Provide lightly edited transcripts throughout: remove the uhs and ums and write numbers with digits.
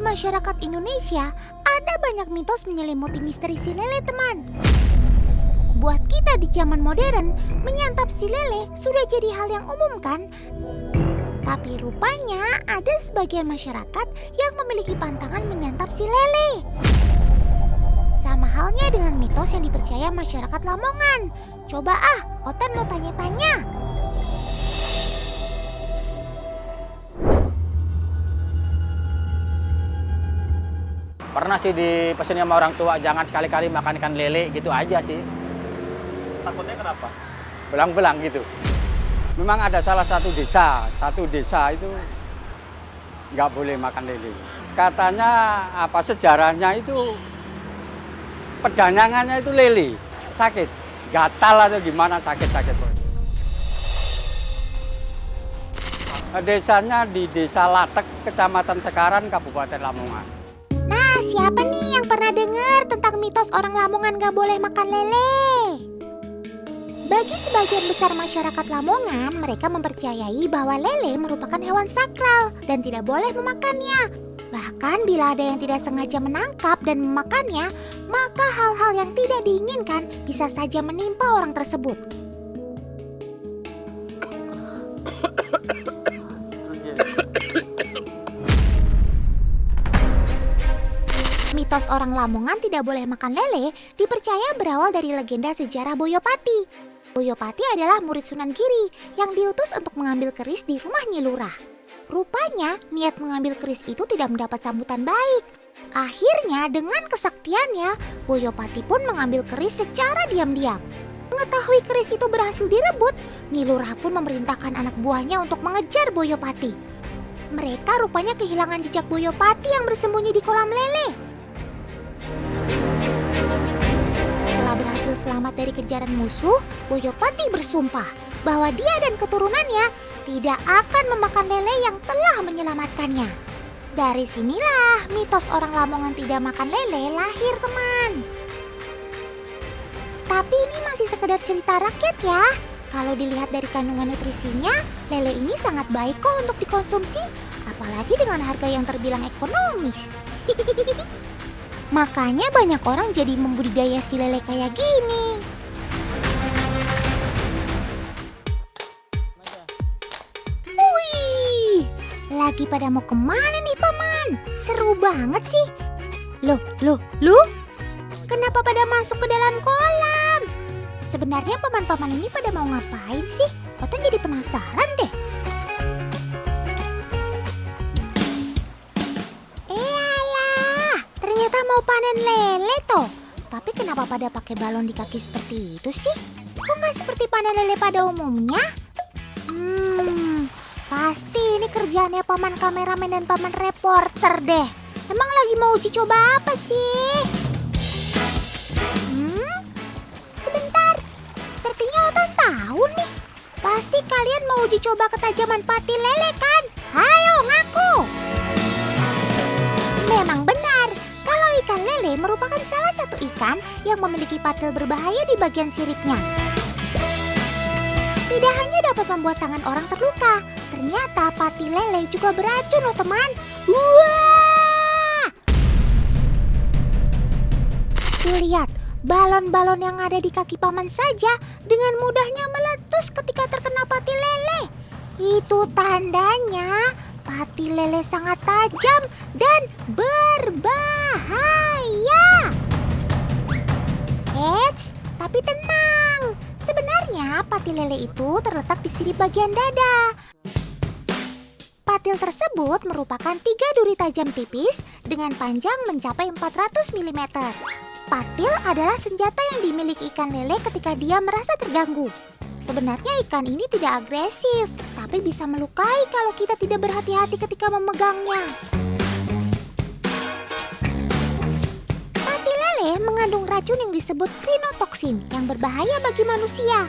masyarakat Indonesia, ada banyak mitos menyelimuti misteri si lele, teman. Buat kita di zaman modern, menyantap si lele sudah jadi hal yang umum kan? Tapi rupanya ada sebagian masyarakat yang memiliki pantangan menyantap si lele. Sama halnya dengan mitos yang dipercaya masyarakat Lamongan. Coba Otan mau tanya-tanya. Pernah sih dipesan sama orang tua, jangan sekali-kali makan ikan lele gitu aja sih. Takutnya kenapa? Belang-belang gitu. Memang ada salah satu desa itu nggak boleh makan lele. Katanya sejarahnya itu pedanyangannya itu lele, sakit, gatal atau gimana sakit-sakit. Desanya di Desa Latek, Kecamatan Sekaran, Kabupaten Lamongan. Nah, siapa nih yang pernah dengar tentang mitos orang Lamongan gak boleh makan lele? Bagi sebagian besar masyarakat Lamongan, mereka mempercayai bahwa lele merupakan hewan sakral dan tidak boleh memakannya. Bahkan bila ada yang tidak sengaja menangkap dan memakannya, maka hal-hal yang tidak diinginkan bisa saja menimpa orang tersebut. Mitos orang Lamongan tidak boleh makan lele dipercaya berawal dari legenda sejarah Boyopati. Boyopati adalah murid Sunan Giri yang diutus untuk mengambil keris di rumah Nyi Lurah. Rupanya niat mengambil keris itu tidak mendapat sambutan baik. Akhirnya dengan kesaktiannya, Boyopati pun mengambil keris secara diam-diam. Mengetahui keris itu berhasil direbut, Nyi Lurah pun memerintahkan anak buahnya untuk mengejar Boyopati. Mereka rupanya kehilangan jejak Boyopati yang bersembunyi di kolam lele. Setelah berhasil selamat dari kejaran musuh, Boyopati bersumpah bahwa dia dan keturunannya tidak akan memakan lele yang telah menyelamatkannya. Dari sinilah mitos orang Lamongan tidak makan lele lahir, teman. Tapi ini masih sekedar cerita rakyat ya. Kalau dilihat dari kandungan nutrisinya, lele ini sangat baik kok untuk dikonsumsi, apalagi dengan harga yang terbilang ekonomis. Makanya banyak orang jadi membudidaya si lele kayak gini. Wih, lagi pada mau kemana nih paman? Seru banget sih. Loh, kenapa pada masuk ke dalam kolam? Sebenarnya paman-paman ini pada mau ngapain sih? Otan jadi penasaran deh. Mau panen lele toh. Tapi kenapa pada pakai balon di kaki seperti itu sih? Kok nggak seperti panen lele pada umumnya? Pasti ini kerjaannya paman kameramen dan paman reporter deh. Emang lagi mau uji coba apa sih? Sebentar. Sepertinya Otan tahu nih. Pasti kalian mau uji coba ketajaman pati lele kan? Ayo ngaku. Memang benar. Ikan lele merupakan salah satu ikan yang memiliki patil berbahaya di bagian siripnya. Tidak hanya dapat membuat tangan orang terluka, ternyata pati lele juga beracun loh teman. Wah! Tuh lihat, balon-balon yang ada di kaki paman saja dengan mudahnya meletus ketika terkena pati lele. Itu tandanya pati lele sangat tajam dan berbahaya. Eits, tapi tenang. Sebenarnya patil lele itu terletak di sirip bagian dada. Patil tersebut merupakan 3 duri tajam tipis dengan panjang mencapai 400 mm. Patil adalah senjata yang dimiliki ikan lele ketika dia merasa terganggu. Sebenarnya ikan ini tidak agresif, tapi bisa melukai kalau kita tidak berhati-hati ketika memegangnya. Pati lele mengandung racun yang disebut krinotoksin yang berbahaya bagi manusia.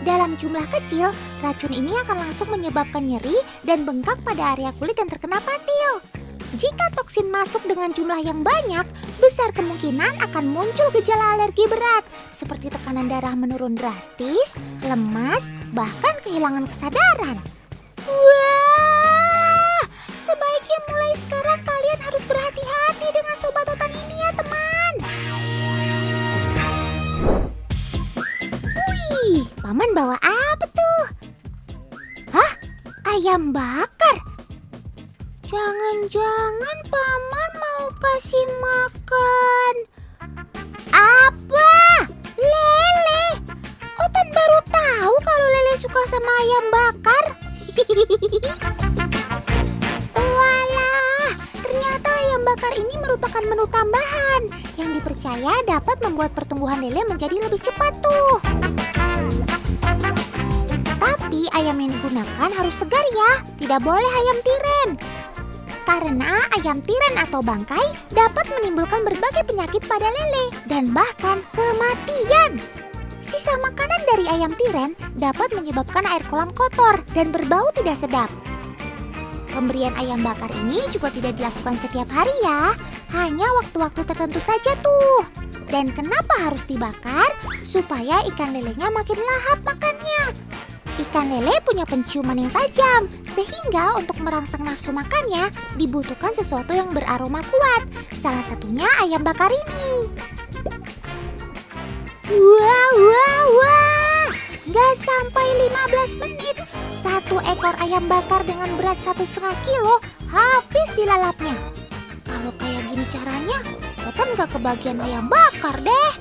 Dalam jumlah kecil, racun ini akan langsung menyebabkan nyeri dan bengkak pada area kulit yang terkena patil. Jika toksin masuk dengan jumlah yang banyak, besar kemungkinan akan muncul gejala alergi berat, seperti tekanan darah menurun drastis, lemas, bahkan kehilangan kesadaran. Wah, sebaiknya mulai sekarang kalian Kalian harus berhati-hati dengan sobat otan ini ya teman. Wih, paman bawa apa tuh? Hah? Ayam bakar? Jangan-jangan paman mau kasih makan apa? Lele. Otan baru tahu kalau Lele suka sama ayam bakar. Walah, ternyata ayam bakar ini merupakan menu tambahan yang dipercaya dapat membuat pertumbuhan lele menjadi lebih cepat tuh. Tapi ayam yang digunakan harus segar ya, tidak boleh ayam tiren. Karena ayam tiren atau bangkai dapat menimbulkan berbagai penyakit pada lele dan bahkan kematian. Sisa makanan dari ayam tiren dapat menyebabkan air kolam kotor dan berbau tidak sedap. Pemberian ayam bakar ini juga tidak dilakukan setiap hari ya, hanya waktu-waktu tertentu saja tuh. Dan kenapa harus dibakar? Supaya ikan lelenya makin lahap makannya. Ikan lele punya penciuman yang tajam, sehingga untuk merangsang nafsu makannya dibutuhkan sesuatu yang beraroma kuat. Salah satunya ayam bakar ini. Wah, gak sampai 15 menit, satu ekor ayam bakar dengan berat 1,5 kilo habis dilalapnya. Kalau kayak gini caranya, Otan gak kebagian ayam bakar deh.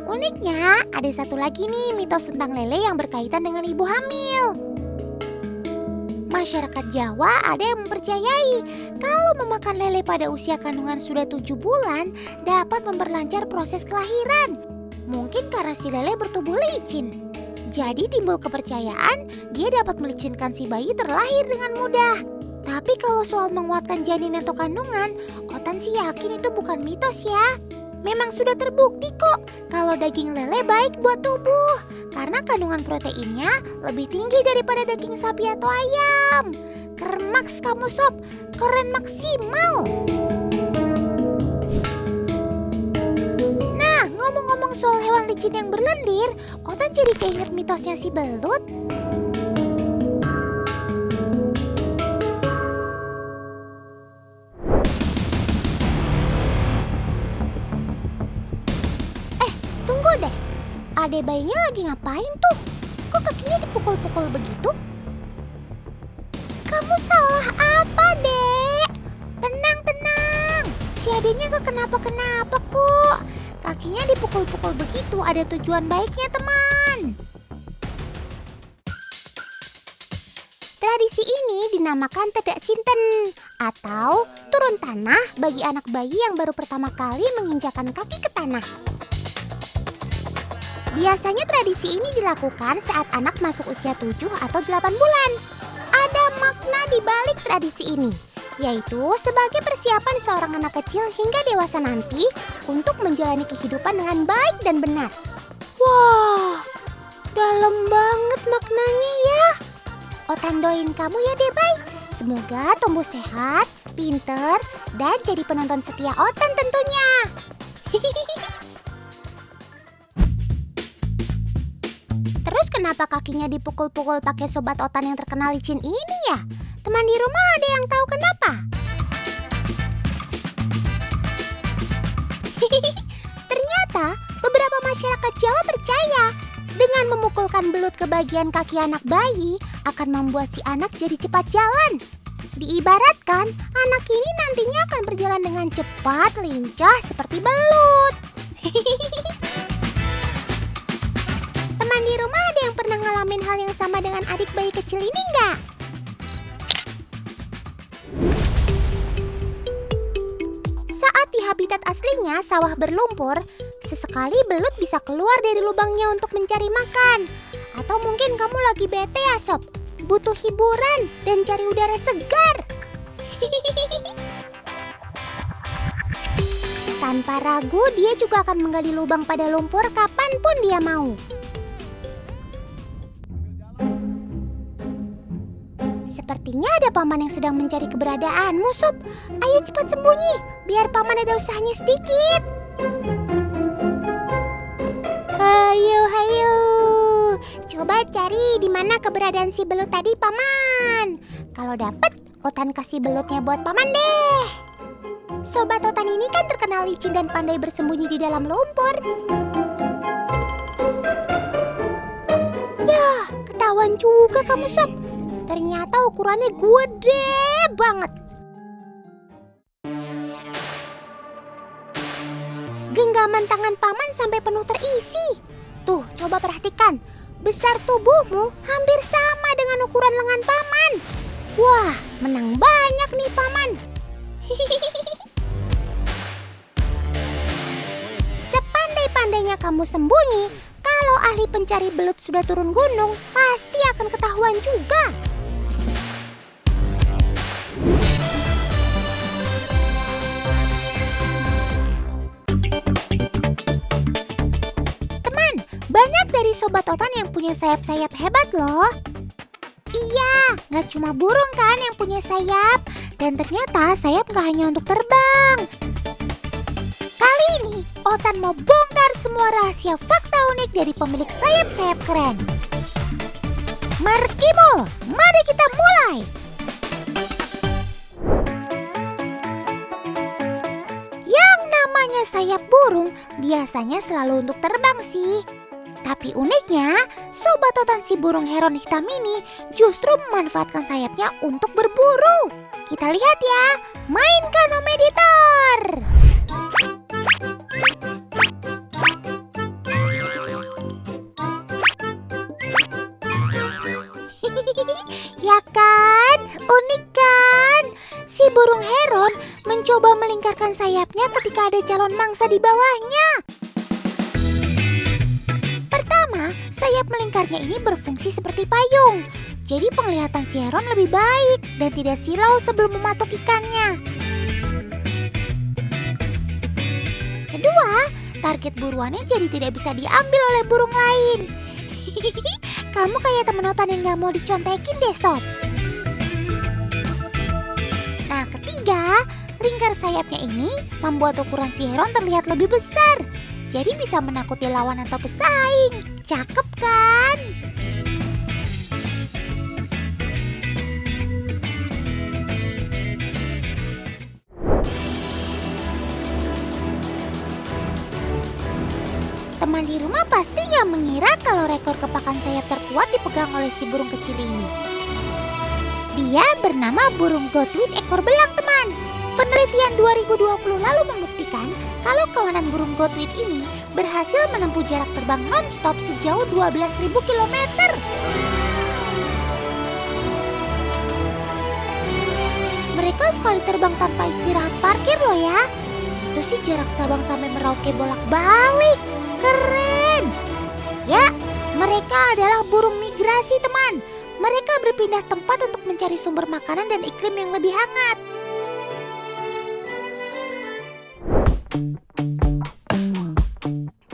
Uniknya, ada satu lagi nih mitos tentang lele yang berkaitan dengan ibu hamil. Masyarakat Jawa ada yang mempercayai kalau memakan lele pada usia kandungan sudah 7 bulan dapat memperlancar proses kelahiran. Mungkin karena si lele bertubuh licin. Jadi timbul kepercayaan dia dapat melicinkan si bayi terlahir dengan mudah. Tapi kalau soal menguatkan janin atau kandungan, Otan sih yakin itu bukan mitos ya. Memang sudah terbukti kok kalau daging lele baik buat tubuh. Karena kandungan proteinnya lebih tinggi daripada daging sapi atau ayam. Keren maks kamu sob, keren maksimal. Nah, ngomong-ngomong soal hewan licin yang berlendir, Otan jadi keinget mitosnya si belut. Tunggu deh, adek bayinya lagi ngapain tuh? Kok kakinya dipukul-pukul begitu? Kamu salah apa, Dek? Tenang. Si adeknya gak kenapa-kenapa kok. Kakinya dipukul-pukul begitu ada tujuan baiknya, teman. Tradisi ini dinamakan tedak sinten atau turun tanah bagi anak bayi yang baru pertama kali menginjakan kaki ke tanah. Biasanya tradisi ini dilakukan saat anak masuk usia 7 atau 8 bulan. Ada makna di balik tradisi ini, yaitu sebagai persiapan seorang anak kecil hingga dewasa nanti untuk menjalani kehidupan dengan baik dan benar. Wah, dalam banget maknanya ya. Otan doain kamu ya Debay. Semoga tumbuh sehat, pinter, dan jadi penonton setia Otan tentunya. Terus kenapa kakinya dipukul-pukul pakai sobat Otan yang terkenal licin ini ya? Teman di rumah ada yang tahu kenapa? Ternyata beberapa masyarakat Jawa percaya dengan memukulkan belut ke bagian kaki anak bayi akan membuat si anak jadi cepat jalan. Diibaratkan anak ini nantinya akan berjalan dengan cepat, lincah seperti belut. Teman di rumah ada yang pernah ngalamin hal yang sama dengan adik bayi kecil ini nggak? Saat di habitat aslinya sawah berlumpur, sesekali belut bisa keluar dari lubangnya untuk mencari makan. Atau mungkin kamu lagi bete ya sob, butuh hiburan dan cari udara segar. Tanpa ragu dia juga akan menggali lubang pada lumpur kapanpun dia mau. Sepertinya ada paman yang sedang mencari keberadaanmu, Sob. Ayo cepat sembunyi, biar paman ada usahanya sedikit. Hayo. Coba cari di mana keberadaan si belut tadi, paman. Kalau dapat, Otan kasih belutnya buat paman deh. Sobat Otan ini kan terkenal licin dan pandai bersembunyi di dalam lumpur. Yah, ketahuan juga kamu sob. Ternyata ukurannya gede banget. Genggaman tangan paman sampai penuh terisi. Tuh, coba perhatikan. Besar tubuhmu hampir sama dengan ukuran lengan paman. Wah, menang banyak nih paman. Sepandai-pandainya kamu sembunyi, kalau ahli pencari belut sudah turun gunung, pasti akan ketahuan juga. Teman, banyak dari Sobat Otan yang punya sayap-sayap hebat loh. Iya, gak cuma burung kan yang punya sayap. Dan ternyata sayap gak hanya untuk terbang. Kali ini, Otan mau bongkar semua rahasia fakta unik dari pemilik sayap-sayap keren. Markimo, mari kita mulai. Yang namanya sayap burung biasanya selalu untuk terbang sih. Tapi uniknya, Sobat Otan si burung heron hitam ini justru memanfaatkan sayapnya untuk berburu. Kita lihat ya, mainkan Om Editor. Ya kan, unik kan? Si burung heron mencoba melingkarkan sayapnya ketika ada calon mangsa di bawahnya. Pertama, sayap melingkarnya ini berfungsi seperti payung. Jadi penglihatan si heron lebih baik dan tidak silau sebelum mematuk ikannya. Kedua, target buruannya jadi tidak bisa diambil oleh burung lain. Kamu kayak temen Otan yang gak mau dicontekin deh sob. Nah ketiga, lingkar sayapnya ini membuat ukuran si heron terlihat lebih besar. Jadi bisa menakuti lawan atau pesaing. Cakep kan? Teman di rumah pasti nggak mengira kalau rekor kepakan sayap terkuat dipegang oleh si burung kecil ini. Dia bernama burung godwit ekor belang teman. Penelitian 2020 lalu membuktikan kalau kawanan burung godwit ini berhasil menempuh jarak terbang non-stop sejauh 12.000 km. Mereka sekali terbang tanpa istirahat parkir loh ya. Itu sih jarak Sabang sampai Merauke bolak-balik. Keren! Ya, mereka adalah burung migrasi teman. Mereka berpindah tempat untuk mencari sumber makanan dan iklim yang lebih hangat.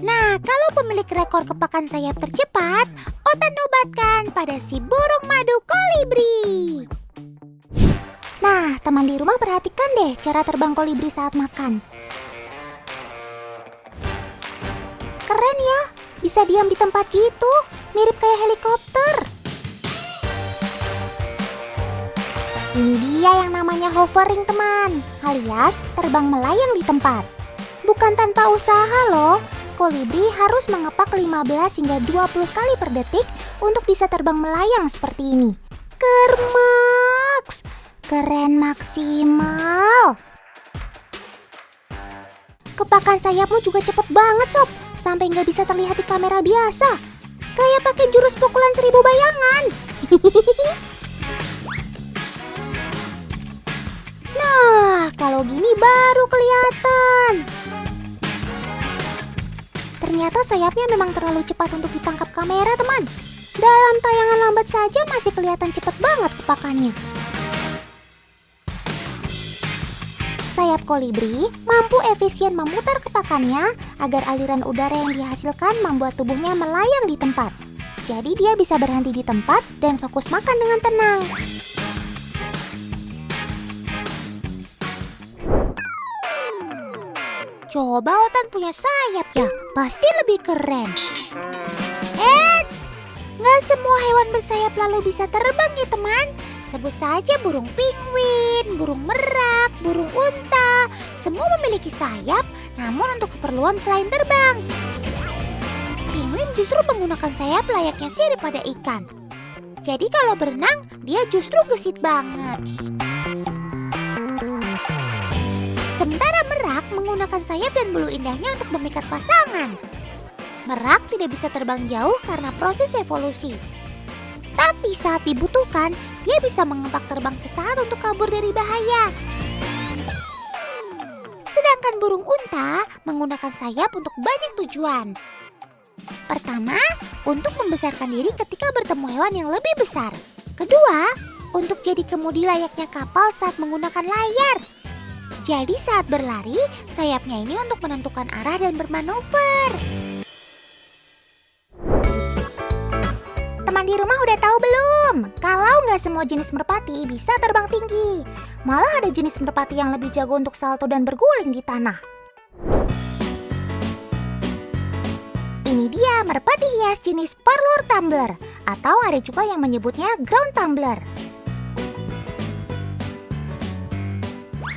Nah, kalau pemilik rekor kepakan sayap tercepat, Otan nobatkan pada si burung madu kolibri. Nah, teman di rumah perhatikan deh cara terbang kolibri saat makan. Keren ya, bisa diam di tempat gitu, mirip kayak helikopter. Ini dia yang namanya hovering teman, alias terbang melayang di tempat. Bukan tanpa usaha loh, kolibri harus mengepak 15 hingga 20 kali per detik untuk bisa terbang melayang seperti ini. Kermaks, keren maksimal. Kepakan sayapmu juga cepet banget sob, sampai nggak bisa terlihat di kamera biasa. Kayak pakai jurus pukulan 1000 bayangan. Nah, kalau gini baru kelihatan. Ternyata sayapnya memang terlalu cepat untuk ditangkap kamera teman. Dalam tayangan lambat saja masih kelihatan cepat banget kepakannya. Sayap kolibri mampu efisien memutar kepakannya agar aliran udara yang dihasilkan membuat tubuhnya melayang di tempat. Jadi dia bisa berhenti di tempat dan fokus makan dengan tenang. Coba Otan punya sayap ya, pasti lebih keren. Eits, nggak semua hewan bersayap lalu bisa terbang ya teman. Sebut saja burung penguin, burung merak, burung unta, semua memiliki sayap namun untuk keperluan selain terbang. Penguin justru menggunakan sayap layaknya sirip pada ikan. Jadi kalau berenang, dia justru gesit banget. Sementara merak menggunakan sayap dan bulu indahnya untuk memikat pasangan. Merak tidak bisa terbang jauh karena proses evolusi. Tapi saat dibutuhkan, dia bisa mengempak terbang sesaat untuk kabur dari bahaya. Sedangkan burung unta menggunakan sayap untuk banyak tujuan. Pertama, untuk membesarkan diri ketika bertemu hewan yang lebih besar. Kedua, untuk jadi kemudi layaknya kapal saat menggunakan layar. Jadi saat berlari, sayapnya ini untuk menentukan arah dan bermanuver. Teman di rumah udah tahu belum? Kalau nggak semua jenis merpati bisa terbang tinggi. Malah ada jenis merpati yang lebih jago untuk salto dan berguling di tanah. Ini dia merpati hias jenis parlor tumbler, atau ada juga yang menyebutnya ground tumbler.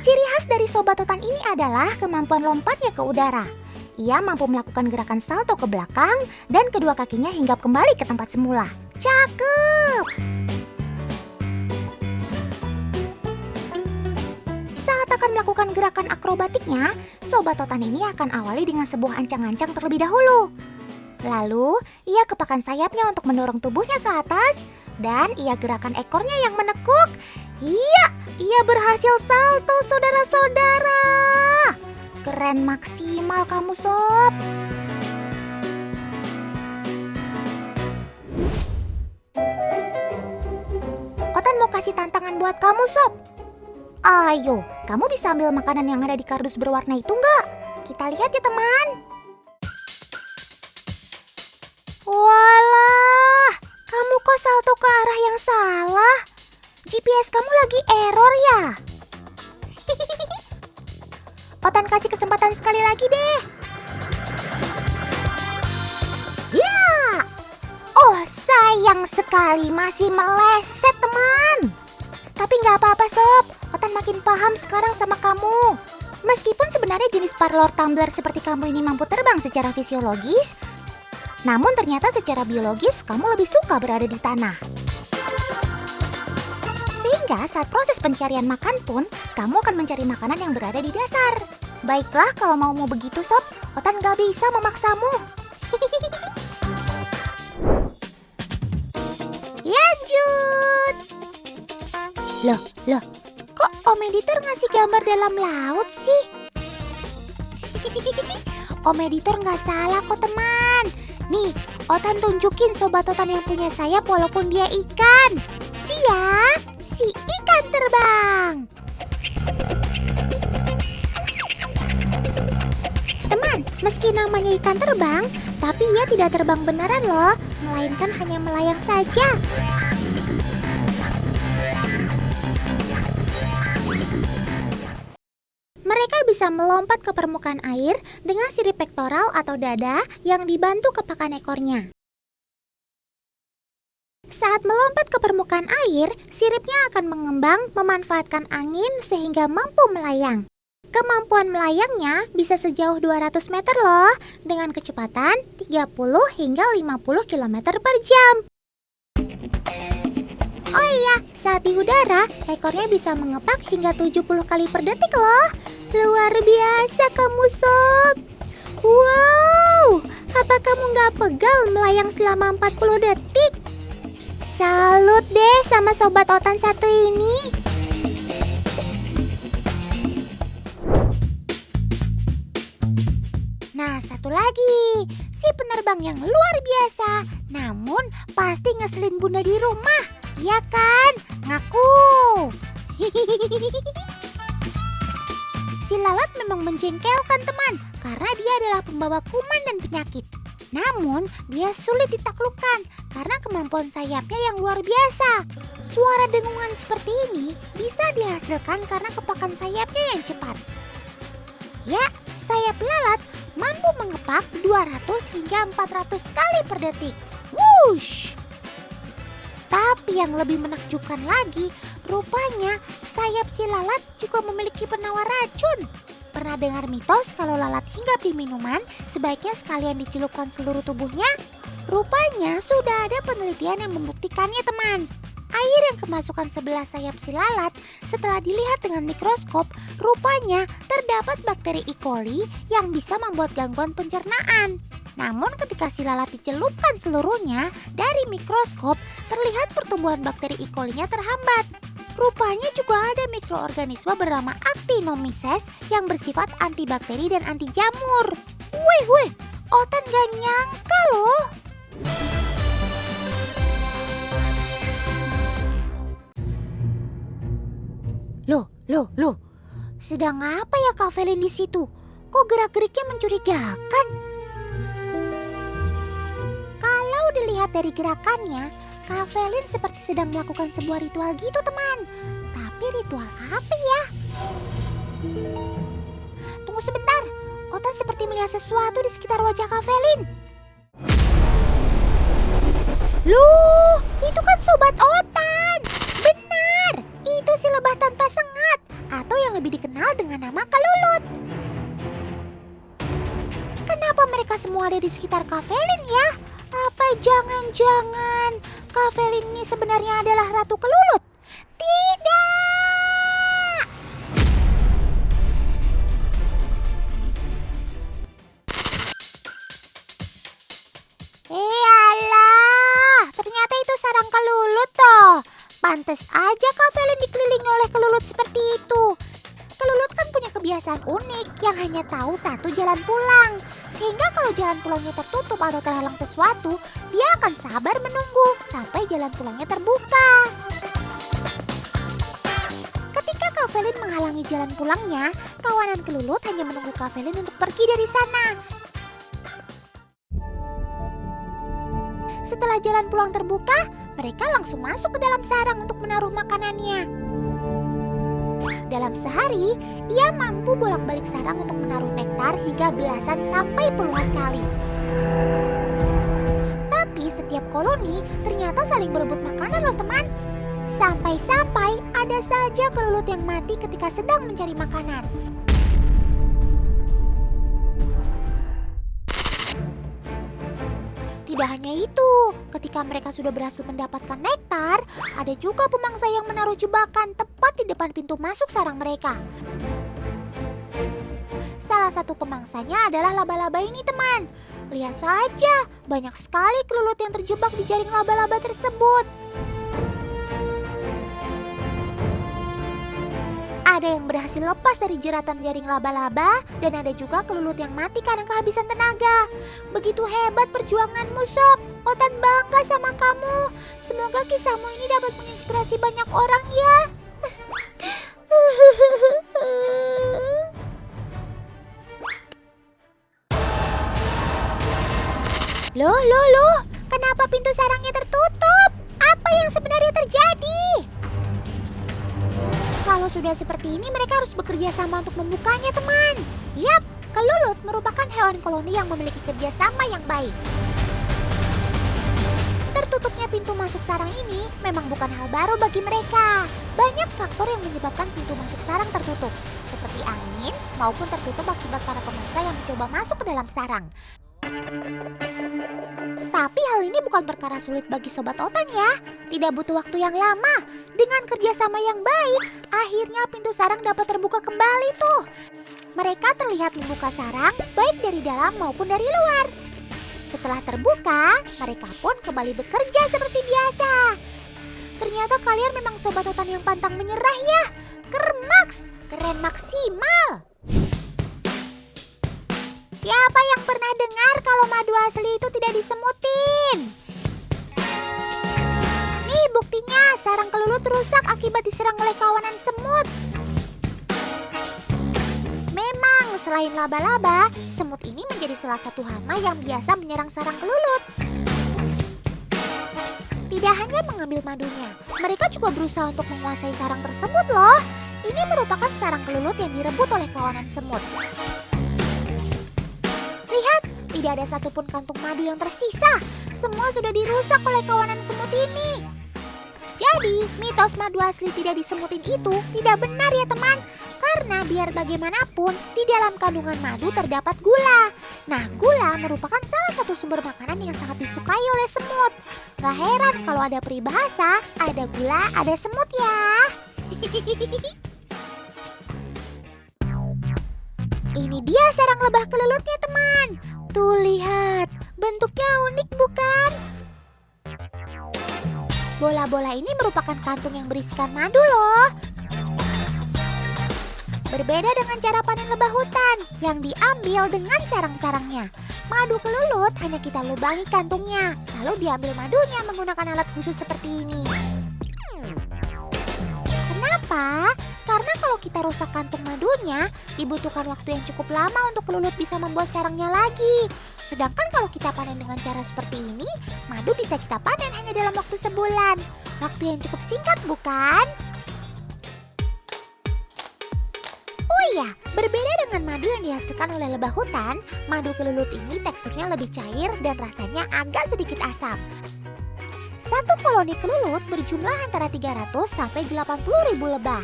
Ciri khas dari sobat totan ini adalah kemampuan lompatnya ke udara. Ia mampu melakukan gerakan salto ke belakang dan kedua kakinya hinggap kembali ke tempat semula. Cakep! Saat akan melakukan gerakan akrobatiknya, sobat totan ini akan awali dengan sebuah ancang-ancang terlebih dahulu. Lalu, ia kepakan sayapnya untuk mendorong tubuhnya ke atas dan ia gerakan ekornya yang menekuk. Iya, ia berhasil salto, saudara-saudara. Keren maksimal kamu, Sob. Otan mau kasih tantangan buat kamu, Sob. Ayo, kamu bisa ambil makanan yang ada di kardus berwarna itu nggak? Kita lihat ya, teman. Walah, kamu kok salto ke arah yang salah? GPS kamu lagi error ya? Otan kasih kesempatan sekali lagi deh. Ya! Oh, sayang sekali masih meleset, teman. Tapi nggak apa-apa, Sob. Otan makin paham sekarang sama kamu. Meskipun sebenarnya jenis parlor tumbler seperti kamu ini mampu terbang secara fisiologis, namun ternyata secara biologis kamu lebih suka berada di tanah. Sehingga saat proses pencarian makan pun, kamu akan mencari makanan yang berada di dasar. Baiklah kalau mau begitu, Sob. Otan gak bisa memaksamu. Lanjut. Loh, kok Om Editor ngasih gambar dalam laut sih? Om Editor gak salah kok, teman. Nih, Otan tunjukin sobat Otan yang punya sayap walaupun dia ikan. Dia si ikan terbang. Teman, meski namanya ikan terbang, tapi ia tidak terbang beneran loh, melainkan hanya melayang saja. Mereka bisa melompat ke permukaan air dengan sirip pektoral atau dada yang dibantu kepakan ekornya. Saat melompat ke permukaan air, siripnya akan mengembang memanfaatkan angin sehingga mampu melayang. Kemampuan melayangnya bisa sejauh 200 meter loh, dengan kecepatan 30 hingga 50 km per jam. Oh iya, saat di udara, ekornya bisa mengepak hingga 70 kali per detik loh. Luar biasa kamu, Sob. Wow, apa kamu gak pegal melayang selama 40 detik? Salut deh sama sobat Otan satu ini. Nah, satu lagi, si penerbang yang luar biasa, namun pasti ngeselin bunda di rumah, ya kan? Ngaku. Si lalat memang menjengkelkan, teman, karena dia adalah pembawa kuman dan penyakit. Namun, dia sulit ditaklukkan karena kemampuan sayapnya yang luar biasa. Suara dengungan seperti ini bisa dihasilkan karena kepakan sayapnya yang cepat. Ya, sayap lalat mampu mengepak 200 hingga 400 kali per detik. Wush! Tapi Tapi yang lebih menakjubkan lagi, rupanya sayap si lalat juga memiliki penawar racun. Pernah dengar mitos kalau lalat hinggap di minuman, sebaiknya sekalian dicelupkan seluruh tubuhnya? Rupanya sudah ada penelitian yang membuktikannya, teman. Air yang kemasukan sebelah sayap si lalat setelah dilihat dengan mikroskop, rupanya terdapat bakteri E. coli yang bisa membuat gangguan pencernaan. Namun ketika si lalat dicelupkan seluruhnya dari mikroskop, terlihat pertumbuhan bakteri E. coli-nya terhambat. Rupanya juga ada mikroorganisme bernama Actinomyces yang bersifat antibakteri dan anti jamur. Wih, Otan gak nyangka loh. Loh, sedang apa ya Kak Felin di situ? Kok gerak-geriknya mencurigakan? Kalau dilihat dari gerakannya, Kak Felin seperti sedang melakukan sebuah ritual gitu, teman. Tapi ritual apa ya? Tunggu sebentar, Otan seperti melihat sesuatu di sekitar wajah Kak Felin. Loh, itu kan Sobat Otan. Benar, itu si lebah tanpa sengat, atau yang lebih dikenal dengan nama kelulut. Kenapa mereka semua ada di sekitar Kak Felin ya? Apa jangan-jangan Kak Felin ini sebenarnya adalah Ratu Kelulut? Tidak! Alah, ternyata itu sarang kelulut toh. Pantes aja Kak Felin dikelilingi oleh kelulut seperti itu. Kelulut kan punya kebiasaan unik yang hanya tahu satu jalan pulang. Sehingga kalau jalan pulangnya tertutup atau terhalang sesuatu, dia akan sabar menunggu sampai jalan pulangnya terbuka. Ketika Kak Felin menghalangi jalan pulangnya, kawanan kelulut hanya menunggu Kak Felin untuk pergi dari sana. Setelah jalan pulang terbuka, mereka langsung masuk ke dalam sarang untuk menaruh makanannya. Dalam sehari, ia mampu bolak-balik sarang untuk menaruh nektar hingga belasan sampai puluhan kali. Tapi setiap koloni ternyata saling berebut makanan loh teman. Sampai-sampai ada saja kelulut yang mati ketika sedang mencari makanan. Tidak hanya itu, ketika mereka sudah berhasil mendapatkan nektar, ada juga pemangsa yang menaruh jebakan tepat di depan pintu masuk sarang mereka. Salah satu pemangsanya adalah laba-laba ini teman. Lihat saja, banyak sekali kelulut yang terjebak di jaring laba-laba tersebut. Ada yang berhasil lepas dari jeratan jaring laba-laba dan ada juga kelulut yang mati karena kehabisan tenaga. Begitu hebat perjuanganmu Sob, Otan bangga sama kamu. Semoga kisahmu ini dapat menginspirasi banyak orang ya. Loh, kenapa pintu sarangnya tertutup? Apa yang sebenarnya terjadi? Kalau sudah seperti ini, mereka harus bekerja sama untuk membukanya, teman. Yap, kelulut merupakan hewan koloni yang memiliki kerjasama yang baik. Tertutupnya pintu masuk sarang ini memang bukan hal baru bagi mereka. Banyak faktor yang menyebabkan pintu masuk sarang tertutup, seperti angin maupun tertutup akibat para pemangsa yang mencoba masuk ke dalam sarang. Tapi hal ini bukan perkara sulit bagi Sobat Otan ya. Tidak butuh waktu yang lama. Dengan kerjasama yang baik, akhirnya pintu sarang dapat terbuka kembali tuh. Mereka terlihat membuka sarang baik dari dalam maupun dari luar. Setelah terbuka, mereka pun kembali bekerja seperti biasa. Ternyata kalian memang Sobat Otan yang pantang menyerah ya. Kermaks, keren maksimal. Siapa yang pernah dengar kalau madu asli itu tidak disemutin? Nih buktinya, sarang kelulut rusak akibat diserang oleh kawanan semut. Memang selain laba-laba, semut ini menjadi salah satu hama yang biasa menyerang sarang kelulut. Tidak hanya mengambil madunya, mereka juga berusaha untuk menguasai sarang tersebut loh. Ini merupakan sarang kelulut yang direbut oleh kawanan semut. Lihat, tidak ada satupun kantung madu yang tersisa. Semua sudah dirusak oleh kawanan semut ini. Jadi, mitos madu asli tidak disemutin itu tidak benar ya teman. Karena biar bagaimanapun, di dalam kandungan madu terdapat gula. Nah, gula merupakan salah satu sumber makanan yang sangat disukai oleh semut. Gak heran kalau ada peribahasa, ada gula, ada semut ya. Ini dia sarang lebah kelelutnya teman. Tuh lihat, bentuknya unik bukan? Bola-bola ini merupakan kantung yang berisikan madu loh. Berbeda dengan cara panen lebah hutan yang diambil dengan sarang-sarangnya. Madu kelelut hanya kita lubangi kantungnya, lalu diambil madunya menggunakan alat khusus seperti ini. Kenapa? Karena kalau kita rusak kantung madunya, dibutuhkan waktu yang cukup lama untuk kelelut bisa membuat sarangnya lagi. Sedangkan kalau kita panen dengan cara seperti ini, madu bisa kita panen hanya dalam waktu sebulan. Waktu yang cukup singkat bukan? Oh iya, berbeda dengan madu yang dihasilkan oleh lebah hutan, madu kelelut ini teksturnya lebih cair dan rasanya agak sedikit asam. Satu koloni kelelut berjumlah antara 300 sampai 80 ribu lebah.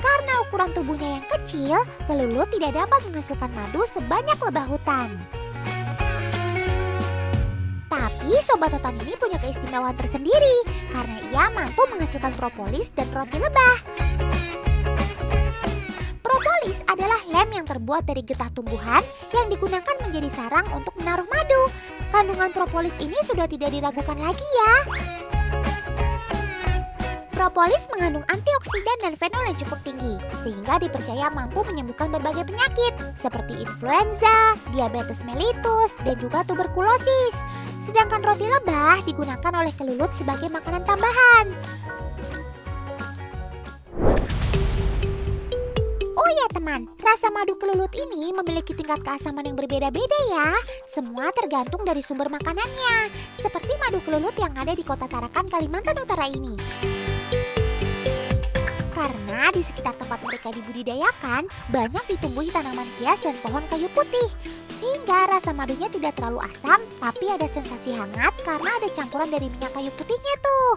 Karena ukuran tubuhnya yang kecil, kelelut tidak dapat menghasilkan madu sebanyak lebah hutan. Tapi sobat hutan ini punya keistimewaan tersendiri karena ia mampu menghasilkan propolis dan roti lebah. Propolis adalah lem yang terbuat dari getah tumbuhan yang digunakan menjadi sarang untuk menaruh madu. Kandungan propolis ini sudah tidak diragukan lagi ya. Propolis mengandung antioksidan dan fenol yang cukup tinggi, sehingga dipercaya mampu menyembuhkan berbagai penyakit seperti influenza, diabetes mellitus, dan juga tuberkulosis. Sedangkan roti lebah digunakan oleh kelelut sebagai makanan tambahan. Oh ya teman, rasa madu kelelut ini memiliki tingkat keasaman yang berbeda-beda ya. Semua tergantung dari sumber makanannya, seperti madu kelelut yang ada di kota Tarakan, Kalimantan Utara ini. Karena di sekitar tempat mereka dibudidayakan, banyak ditumbuhi tanaman hias dan pohon kayu putih. Sehingga rasa madunya tidak terlalu asam, tapi ada sensasi hangat karena ada campuran dari minyak kayu putihnya tuh.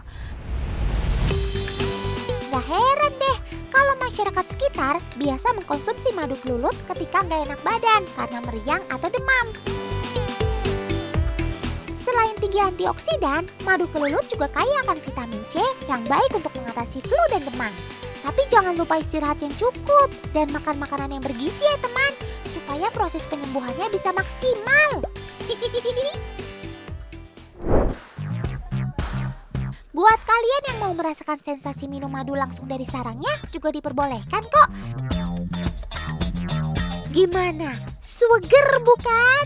Gak heran deh kalau masyarakat sekitar biasa mengkonsumsi madu kelelut ketika nggak enak badan karena meriang atau demam. Selain tinggi antioksidan, madu kelelut juga kaya akan vitamin C yang baik untuk mengatasi flu dan demam. Tapi jangan lupa istirahat yang cukup dan makan makanan yang bergizi ya teman, supaya proses penyembuhannya bisa maksimal. Buat kalian yang mau merasakan sensasi minum madu langsung dari sarangnya juga diperbolehkan kok. Gimana? Seger bukan?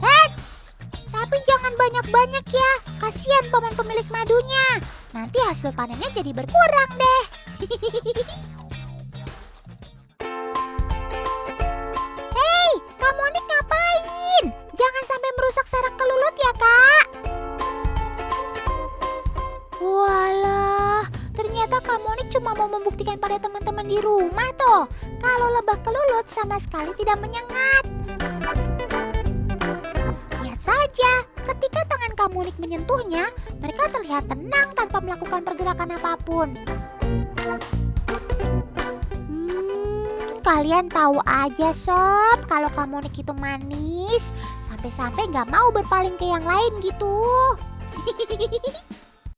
Eits! Tapi jangan banyak-banyak ya, kasihan paman pemilik madunya. Nanti hasil panennya jadi berkurang deh. Hei, kamu nih ngapain? Jangan sampai merusak sarang kelelut ya kak. Walah, ternyata kamu nih cuma mau membuktikan pada teman-teman di rumah toh kalau lebah kelelut sama sekali tidak menyengat. Lihat saja, ketika tangan kamu menyentuhnya, mereka terlihat tenang tanpa melakukan pergerakan apapun. Kalian tahu aja sob, kalau kamu itu manis, sampai-sampai nggak mau berpaling ke yang lain gitu.